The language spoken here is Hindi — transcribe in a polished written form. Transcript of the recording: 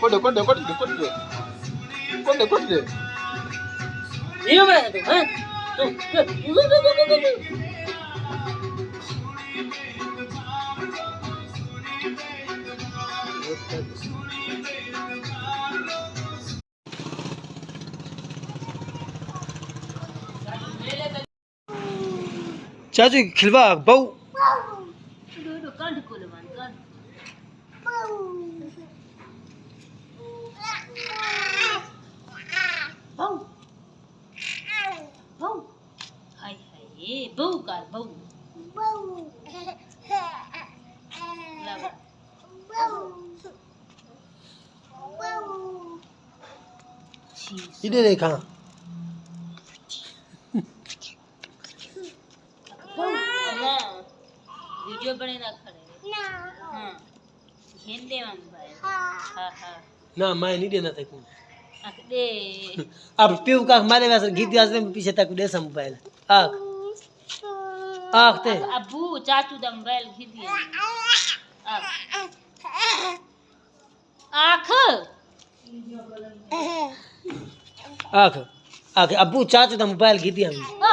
कोड ये बना तो हैं तो चाचू खिलवा बहु दो कांड को लवान कांड बहु बहु हाय हाय बहु कार बहु लवा इधर देखा हाँ वीडियो बने ना खड़े हाँ हिंदी में भाई हाँ हाँ ना मैं नहीं देना था कौन दे अब पीव का हमारे वैसे गीत गाते में पीछे तक दे संभाल आख आख ते अबू चाचू दम बैल खींची आँख आख आख अबू चाचू तो मोबाइल गीत हम